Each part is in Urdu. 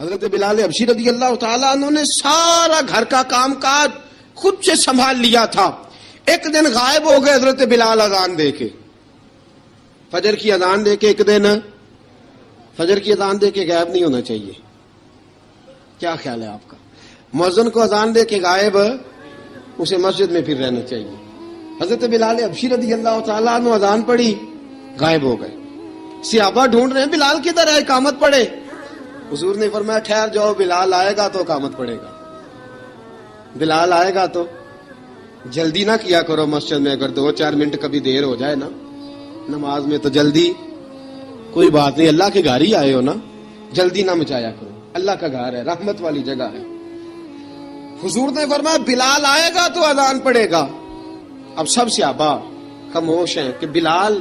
حضرت بلال حبشی رضی اللہ تعالیٰ عنہ نے سارا گھر کا کام کاج خود سے سنبھال لیا تھا. ایک دن غائب ہو گئے حضرت بلال اذان دے کے, فجر کی اذان دے کے. ایک دن فجر کی اذان دے کے غائب نہیں ہونا چاہیے. کیا خیال ہے آپ کا؟ مؤذن کو اذان دے کے غائب, اسے مسجد میں پھر رہنا چاہیے. حضرت بلال حبشی رضی اللہ تعالیٰ عنہ اذان پڑھی, غائب ہو گئے. صحابہ ڈھونڈ رہے ہیں بلال کدھر ہے, اقامت پڑھے. حضور نے فرمایا ٹھہر جاؤ, بلال آئے گا تو اقامت پڑھے گا. بلال آئے گا تو جلدی نہ کیا کرو مسجد میں. اگر 2-4 منٹ کبھی دیر ہو جائے نا نماز میں تو جلدی کوئی بات نہیں, اللہ کے گھر ہی آئے ہو نا, جلدی نہ مچایا کرو. اللہ کا گھر ہے, رحمت والی جگہ ہے. حضور نے فرمایا بلال آئے گا تو اذان پڑھے گا. اب سب صحابہ خاموش ہیں کہ بلال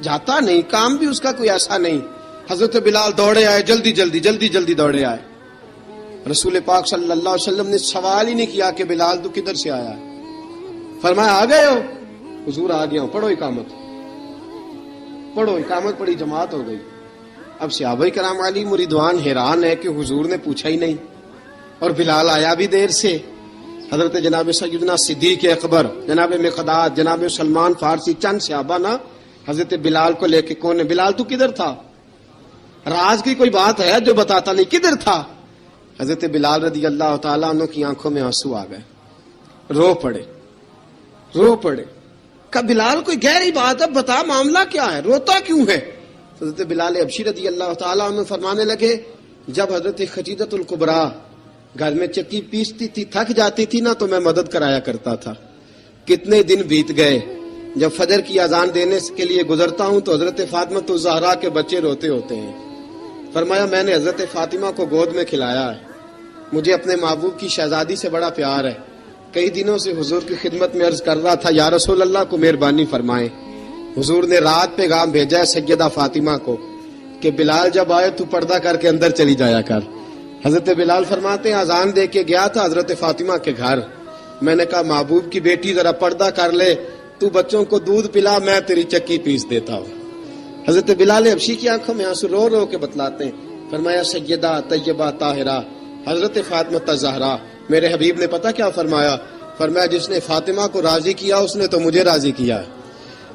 جاتا نہیں, کام بھی اس کا کوئی ایسا نہیں. حضرت بلال دوڑے آئے, جلدی دوڑے آئے. رسول پاک صلی اللہ علیہ وسلم نے سوال ہی نہیں کیا کہ بلال تو کدھر سے آیا ہے. فرمایا آ گئے ہو؟ حضور آ گیا ہوں. پڑھو اقامت پڑھی, جماعت ہو گئی. اب صحابہ کرام علی مریدوان حیران ہے کہ حضور نے پوچھا ہی نہیں اور بلال آیا بھی دیر سے. حضرت جناب سیدنا صدیق اکبر, جناب مقداد, جناب سلمان فارسی, چند صحابہ نا حضرت بلال کو لے کے, کون ہے بلال تو کدھر تھا؟ راز کی کوئی بات ہے جو بتاتا نہیں, کدھر تھا؟ حضرت بلال رضی اللہ تعالیٰ عنہ کی آنکھوں میں آنسو آ گئے, رو پڑے. کہ بلال کوئی گہری بات ہے, بتا معاملہ کیا ہے, روتا کیوں ہے؟ حضرت بلال حبشی رضی اللہ تعالیٰ عنہ فرمانے لگے جب حضرت خدیجہ الکبریٰ گھر میں چکی پیستی تھی, تھک جاتی تھی نا, تو میں مدد کرایا کرتا تھا. کتنے دن بیت گئے, جب فجر کی اذان دینے کے لیے گزرتا ہوں تو حضرت فاطمہ الزہرا کے بچے روتے ہوتے ہیں. فرمایا میں نے حضرت فاطمہ کو گود میں کھلایا ہے. مجھے اپنے محبوب کی شہزادی سے بڑا پیار ہے. کئی دنوں سے حضور کی خدمت میں عرض کر رہا تھا یا رسول اللہ کو مہربانی فرمائیں. حضور نے رات پیغام بھیجا ہے سیدہ فاطمہ کو کہ بلال جب آئے تو پردہ کر کے اندر چلی جایا کر. حضرت بلال فرماتے ہیں اذان دے کے گیا تھا حضرت فاطمہ کے گھر. میں نے کہا محبوب کی بیٹی ذرا پردہ کر لے, تو بچوں کو دودھ پلا, میں تیری چکی پیس دیتا ہوں. حضرت بلال حبشی کی آنکھوں میں آنسو رو رو کے بتلاتے ہیں. فرمایا سیدہ طیبہ طاہرہ حضرت فاطمہ الزہرا, میرے حبیب نے پتہ کیا فرمایا؟ فرمایا جس نے فاطمہ کو راضی کیا اس نے تو مجھے راضی کیا ہے.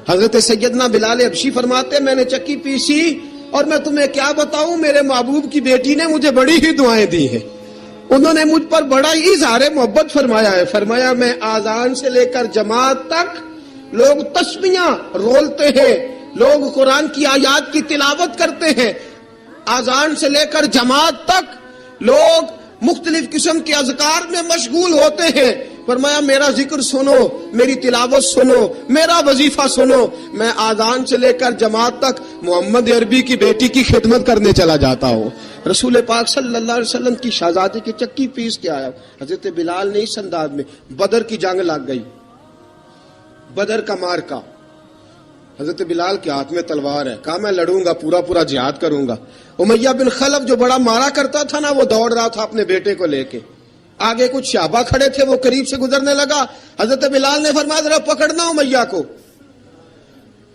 حضرت سیدنا بلال حبشی فرماتے میں نے چکی پیسی اور میں تمہیں کیا بتاؤں, میرے محبوب کی بیٹی نے مجھے بڑی ہی دعائیں دی ہیں. انہوں نے مجھ پر بڑا ہی اظہار محبت فرمایا ہے. فرمایا میں آذان سے لے کر جماعت تک لوگ تسبیحاں رولتے ہیں, لوگ قرآن کی آیات کی تلاوت کرتے ہیں. آذان سے لے کر جماعت تک لوگ مختلف قسم کے اذکار میں مشغول ہوتے ہیں. فرمایا میرا ذکر سنو, میری تلاوت سنو, میرا وظیفہ سنو. میں آذان سے لے کر جماعت تک محمد عربی کی بیٹی کی خدمت کرنے چلا جاتا ہوں. رسول پاک صلی اللہ علیہ وسلم کی شہزادی کی چکی پیس کے آیا. حضرت بلال نے اس انداز میں, بدر کی جنگ لگ گئی, بدر کا مارکا, حضرت بلال کے ہاتھ میں تلوار ہے. کہا میں لڑوں گا, پورا جہاد کروں گا. امیہ بن خلف جو بڑا مارا کرتا تھا نا, وہ دوڑ رہا تھا اپنے بیٹے کو لے کے. آگے کچھ صحابہ کھڑے تھے, وہ قریب سے گزرنے لگا. حضرت بلال نے فرمایا ذرا پکڑنا امیہ کو,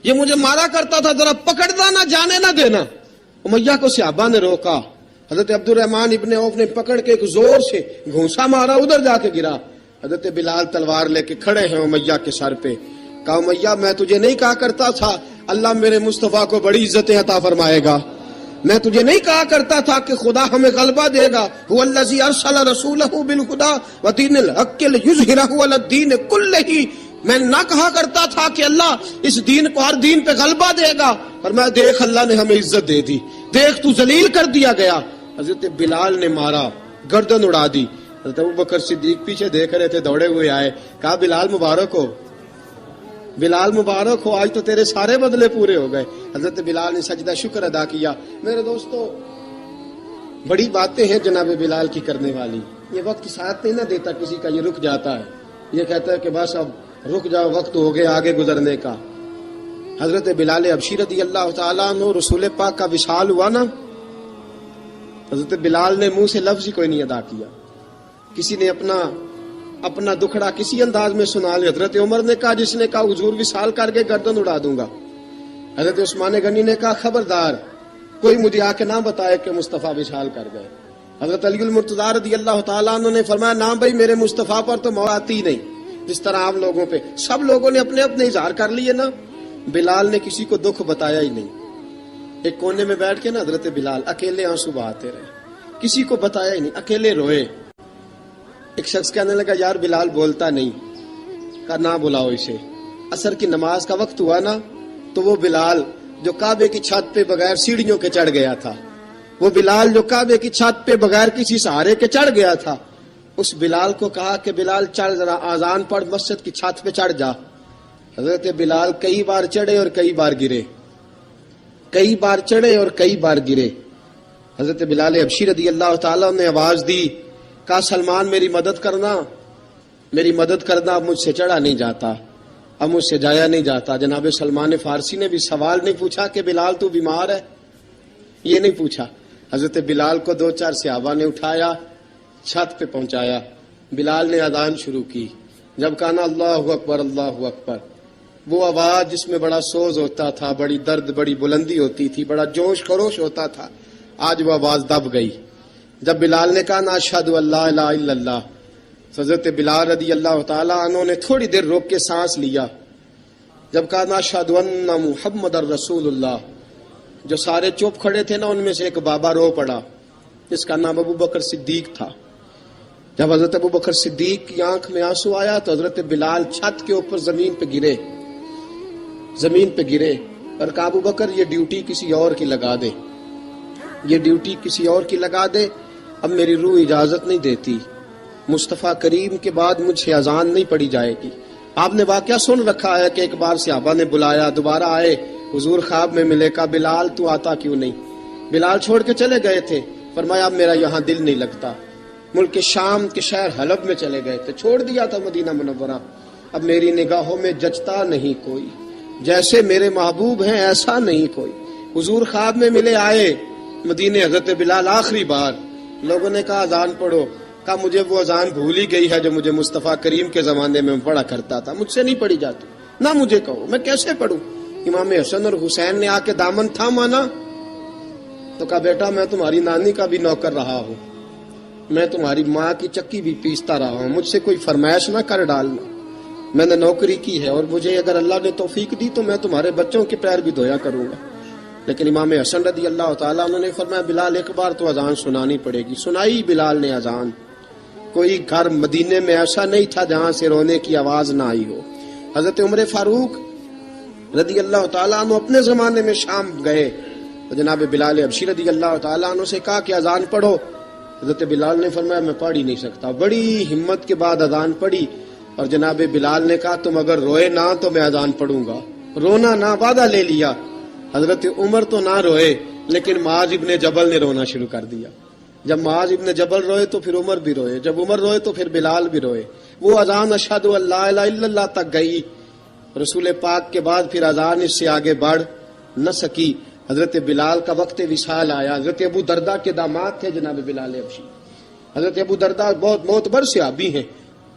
یہ مجھے مارا کرتا تھا, ذرا پکڑنا, نہ جانے نہ دینا. امیہ کو صحابہ نے روکا. حضرت عبد الرحمن ابن عوف نے پکڑ کے ایک زور سے گھونسا مارا, ادھر جا کے گرا. حضرت بلال تلوار لے کے کھڑے ہیں امیہ کے سر پہ. کہا امیہ میں تجھے نہیں کہا کرتا تھا اللہ میرے مصطفیٰ کو بڑی عزتیں عطا فرمائے گا؟ میں تجھے نہیں کہا کرتا تھا کہ خدا ہمیں غلبہ دے گا؟ هو الذی ارسل رسولہ بالہدی ودین الحق لیظہرہ علی الدین کلہ. میں نہ کہا کرتا تھا کہ اللہ اس دین کو ہر دین پہ غلبہ دے گا, اور میں دیکھ اللہ نے ہمیں عزت دے دی, دیکھ تو ذلیل کر دیا گیا. حضرت بلال نے مارا, گردن اڑا دی. حضرت ابوبکر صدیق پیچھے دیکھ رہے تھے, دوڑے ہوئے آئے. کہا بلال مبارک ہو, بلال مبارک ہو, آج تو تیرے سارے بدلے پورے ہو گئے. حضرت بلال نے سجدہ شکر ادا کیا. میرے دوستو بڑی باتیں ہیں جناب بلال کی کرنے والی. یہ وقت ساتھ نہیں نہ دیتا کسی کا, یہ رک جاتا ہے, یہ کہتا ہے کہ بس اب رک جاؤ, وقت ہو گیا آگے گزرنے کا. حضرت بلال حبشی رضی اللہ تعالیٰ عنہ رسول پاک کا وصال ہوا نا, حضرت بلال نے منہ سے لفظ ہی کوئی نہیں ادا کیا. کسی نے اپنا دکھڑا کسی انداز میں سنا لیا. حضرت عمر نے کہا, جس نے کہا حضور وصال کر کے گردن اڑا دوں گا. حضرت عثمان غنی نے کہا خبردار کوئی مجھے آ کے نہ بتائے کہ مصطفیٰ وصال کر گئے. حضرت علی المرتضیٰ رضی اللہ تعالیٰ عنہ نے فرمایا نہ بھائی میرے مصطفیٰ پر تو موت آتی ہی نہیں، جس طرح آپ لوگوں پہ سب لوگوں نے اپنے اپنے اظہار کر لیے نا، بلال نے کسی کو دکھ بتایا ہی نہیں. ایک کونے میں بیٹھ کے نا حضرت بلال اکیلے آنسو بہاتے رہے، کسی کو بتایا ہی نہیں، اکیلے روئے. ایک شخص کہنے لگا یار بلال بولتا نہیں، کہا نہ بلاؤ اسے. عصر کی نماز کا وقت ہوا نا تو وہ بلال جو کعبے کی چھت پہ بغیر سیڑھیوں کے چڑھ گیا تھا، وہ بلال جو کعبے کی چھت پہ بغیر کسی سہارے کے چڑھ گیا تھا، اس بلال کو کہا کہ بلال چڑھ ذرا آذان پڑھ، مسجد کی چھت پہ چڑھ جا. حضرت بلال کئی بار چڑھے اور کئی بار گرے، کئی بار چڑھے اور کئی بار گرے. حضرت بلال حبشی رضی اللہ تعالیٰ نے آواز دی، کہا سلمان میری مدد کرنا، میری مدد کرنا، اب مجھ سے چڑھا نہیں جاتا، اب مجھ سے جایا نہیں جاتا. جناب سلمان فارسی نے بھی سوال نہیں پوچھا کہ بلال تو بیمار ہے، یہ نہیں پوچھا. حضرت بلال کو 2-4 صحابہ نے اٹھایا، چھت پہ پہنچایا. بلال نے اذان شروع کی. جب کہا نا اللہ اکبر اللہ اکبر، وہ آواز جس میں بڑا سوز ہوتا تھا، بڑی درد، بڑی بلندی ہوتی تھی، بڑا جوش خروش ہوتا تھا، آج وہ آواز دب گئی. جب بلال نے کہا نا اشہد ان لا الہ الا اللہ، حضرت بلال رضی اللہ تعالیٰ عنہ نے تھوڑی دیر روک کے سانس لیا. جب کہا نا اشہد ان محمد الرسول اللہ، جو سارے چپ کھڑے تھے نا ان میں سے ایک بابا رو پڑا جس کا نام ابو بکر صدیق تھا. جب حضرت ابو بکر صدیق کی آنکھ میں آنسو آیا تو حضرت بلال چھت کے اوپر زمین پہ گرے، زمین پہ گرے اور کہا ابو بکر یہ ڈیوٹی کسی اور کی لگا دے، یہ ڈیوٹی کسی اور کی لگا دے، اب میری روح اجازت نہیں دیتی، مصطفیٰ کریم کے بعد مجھ سے اذان نہیں پڑھی جائے گی. آپ نے واقعہ سن رکھا ہے کہ ایک بار صحابہ نے بلایا، دوبارہ آئے، حضور خواب میں ملے، کہا بلال تو آتا کیوں نہیں؟ بلال چھوڑ کے چلے گئے تھے. فرمایا اب میرا یہاں دل نہیں لگتا. ملک شام کے شہر حلب میں چلے گئے تھے، چھوڑ دیا تھا مدینہ منورہ، اب میری نگاہوں میں جچتا نہیں کوئی، جیسے میرے محبوب ہیں ایسا نہیں کوئی. حضور خواب میں ملے، آئے مدینے. حضرت بلال آخری بار، لوگوں نے کہا اذان پڑھو، کہا مجھے وہ اذان بھول ہی گئی ہے جو مجھے مصطفیٰ کریم کے زمانے میں پڑھا کرتا تھا، مجھ سے نہیں پڑھی جاتی، نہ مجھے کہو، میں کیسے پڑھوں؟ امام حسن اور حسین نے آ کے دامن تھاما نا تو کہا بیٹا میں تمہاری نانی کا بھی نوکر رہا ہوں، میں تمہاری ماں کی چکی بھی پیستا رہا ہوں، مجھ سے کوئی فرمائش نہ کر ڈالنا، میں نے نوکری کی ہے اور مجھے اگر اللہ نے توفیق دی تو میں تمہارے بچوں کے پیر بھی دھویا کروں گا. لیکن امام حسن رضی اللہ تعالیٰ عنہ نے فرمایا بلال ایک بار تو اذان سنانی پڑے گی. سنائی بلال نے اذان. کوئی گھر مدینے میں ایسا نہیں تھا جہاں سے رونے کی آواز نہ آئی ہو. حضرت عمر فاروق رضی اللہ تعالیٰ عنہ اپنے زمانے میں شام گئے تو جناب بلال حبشی رضی اللہ تعالیٰ عنہ سے کہا کہ اذان پڑھو. حضرت بلال نے فرمایا میں پڑھ ہی نہیں سکتا. بڑی ہمت کے بعد اذان پڑھی اور جناب بلال نے کہا تم اگر روئے نہ تو میں اذان پڑھوں گا. رونا نہ، وعدہ لے لیا. حضرت عمر تو نہ روئے لیکن معاذ ابن جبل نے رونا شروع کر دیا. جب معاذ ابن جبل روئے تو پھر عمر بھی روئے، جب عمر روئے تو پھر بلال بھی روئے. وہ اذان اشہد ان لا الہ الا اللہ تک گئی. رسول پاک کے بعد پھر اذان اس سے آگے بڑھ نہ سکی. حضرت بلال کا وقت وصال آیا. حضرت ابو درداء کے داماد تھے جناب بلال حبشی. حضرت ابو درداء بہت معتبر صحابی ہیں،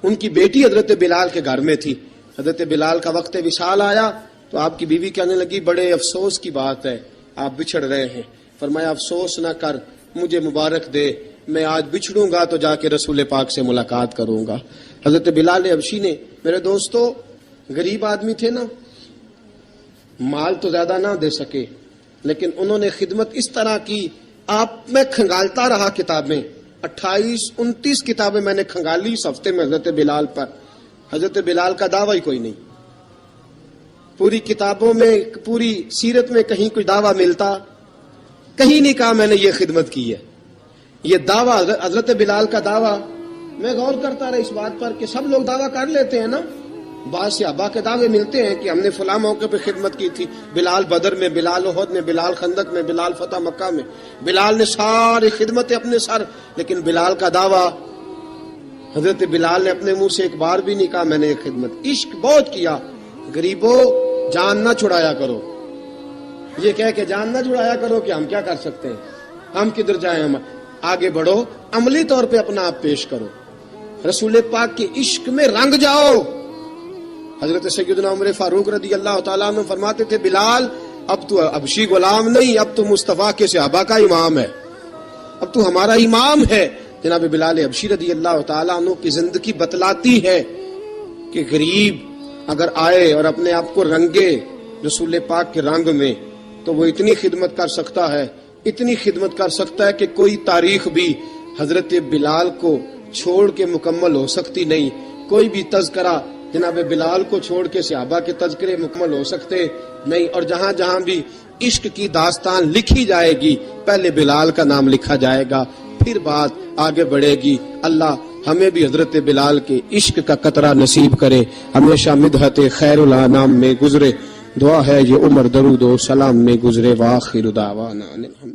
ان کی بیٹی حضرت بلال کے گھر میں تھی. حضرت بلال کا وقت وصال آیا تو آپ کی بیوی کہنے لگی بڑے افسوس کی بات ہے، آپ بچھڑ رہے ہیں. فرمایا افسوس نہ کر، مجھے مبارک دے، میں آج بچھڑوں گا تو جا کے رسول پاک سے ملاقات کروں گا. حضرت بلال حبشی نے، میرے دوستو، غریب آدمی تھے نا، مال تو زیادہ نہ دے سکے لیکن انہوں نے خدمت اس طرح کی. آپ میں کھنگالتا رہا کتابیں، 28-29 کتابیں میں نے کھنگالی اس ہفتے میں حضرت بلال پر. حضرت بلال کا دعویٰ ہی کوئی نہیں. پوری کتابوں میں، پوری سیرت میں کہیں کوئی دعویٰ ملتا؟ کہیں نہیں کہا میں نے یہ خدمت کی ہے. یہ دعویٰ حضرت بلال کا دعویٰ، میں غور کرتا رہا اس بات پر کہ سب لوگ دعویٰ کر لیتے ہیں نا. بعض صحابہ کے دعوے ملتے ہیں کہ ہم نے فلاں موقع پہ خدمت کی تھی، بلال بدر میں، بلال احد میں، بلال خندق میں، بلال فتح مکہ میں. بلال نے ساری خدمتیں اپنے سر، لیکن بلال کا دعویٰ، حضرت بلال نے اپنے منہ سے ایک بار بھی نہیں کہا میں نے یہ خدمت. عشق بہت کیا. غریبوں جان نہ چھڑایا کرو، یہ کہہ کے جان نہ چھڑایا کرو کہ ہم کیا کر سکتے ہیں، ہم کدھر جائیں، ہم آگے بڑھو، عملی طور پہ اپنا آپ پیش کرو، رسول پاک کے عشق میں رنگ جاؤ. حضرت سیدنا عمر فاروق رضی اللہ تعالیٰ عنہ فرماتے تھے بلال اب تو حبشی غلام نہیں، اب تو مصطفیٰ کے صحابہ کا امام ہے. اب تو ہمارا امام ہے. جناب بلال حبشی رضی اللہ تعالیٰ عنہ کی زندگی بتلاتی ہے کہ غریب اگر آئے اور اپنے آپ کو رنگے رسول پاک کے رنگ میں تو وہ اتنی خدمت کر سکتا ہے، اتنی خدمت کر سکتا ہے کہ کوئی تاریخ بھی حضرت بلال کو چھوڑ کے مکمل ہو سکتی نہیں. کوئی بھی تذکرہ جناب بلال کو چھوڑ کے صحابہ کے تذکرے مکمل ہو سکتے نہیں. اور جہاں جہاں بھی عشق کی داستان لکھی جائے گی پہلے بلال کا نام لکھا جائے گا، پھر بات آگے بڑھے گی. اللہ ہمیں بھی حضرت بلال کے عشق کا قطرہ نصیب کرے، ہمیشہ مدحت خیر الانام میں گزرے. دعا ہے یہ عمر درود و سلام میں گزرے. وآخر دعوانا الحمد